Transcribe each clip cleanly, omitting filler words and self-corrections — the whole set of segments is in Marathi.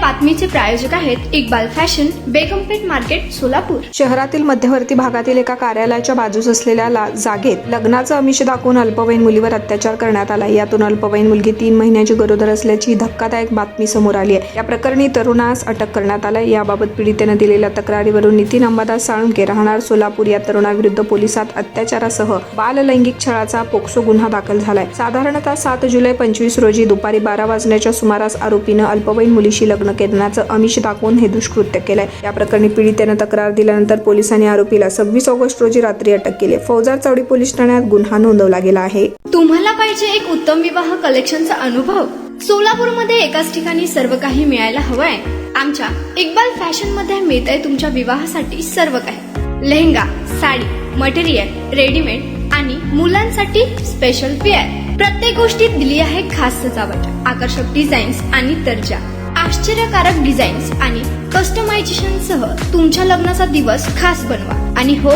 बातमीचे प्रायोजक आहेत इक्बाल फॅशन, बेगमपेठ मार्केट, सोलापूर। शहरातील मध्यवर्ती भागातील एका कार्यालयाच्या बाजूस असलेल्या जागेत लग्नाचं आमिष दाखवून अल्पवयीन मुलीवर अत्याचार करण्यात आला। यातून अल्पवयीन मुलगी 3 महिन्याची गरोदर असल्याची धक्कादायक बातमी समोर आली आहे। या प्रकरणी तरुणास अटक करण्यात आली। याबाबत पीडितेने दिलेल्या तक्रारीवरून नितीन अंबादास साळुंके राहणार सोलापूर या तरुणाविरुद्ध पोलिसात अत्याचारासह बाललैंगिक छळाचा पोक्सो गुन्हा दाखल झालाय। साधारणतः 7 जुलै 25 रोजी दुपारी 12 वाजण्याच्या सुमारास आरोपीनं अल्पवयीन मुलीशी लग्न करण्याचं आमिष दाखवून हे दुष्कृत्य केलंय। या प्रकरणी पीडितेनं तक्रार दिल्यानंतर पोलिसांनी आरोपीला 26 ऑगस्ट रोजी रात्री अटक केली। फौजदार चौडी पोलीस ठाण्यात गुन्हा नोंदवला गेला आहे। तुम्हाला पाहिजे एक उत्तम विवाह कलेक्शनचा अनुभव? सोलापूरमध्ये एकाच ठिकाणी सर्व काही मिळायला हवंय। आमच्या इक्बाल फॅशन मध्ये मिळतंय तुमच्या विवाहासाठी सर्व काही। लेहंगा, साडी, मटेरियल, रेडीमेड आणि मुलांसाठी स्पेशल वेअर। प्रत्येक गोष्टीत दिली आहे खास सजावट, आकर्षक डिझाईन्स आणि दर्जा, आश्चर्यकारक डिझाईन्स आणि कस्टमायझेशन सह तुमच्या लग्नाचा दिवस खास बनवा। आणि हो,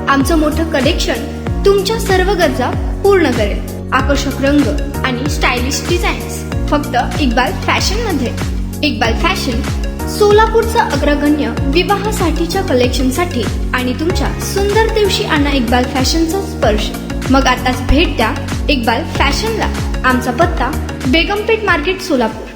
आमचं मोठं कलेक्शन तुमच्या सर्व गरजा पूर्ण करेल। आकर्षक रंग आणि स्टायलिश डिझाईन्स फक्त इक्बाल फॅशन मध्ये। इक्बाल फॅशन सोलापूरचा अग्रगण्य विवाहासाठीच्या कलेक्शनसाठी आणि तुमच्या सुंदर दिवशी आणा इक्बाल फॅशनचा स्पर्श। मग आताच भेट द्या इक्बाल फॅशनला। आमचा पत्ता बेगमपेठ मार्केट, सोलापूर।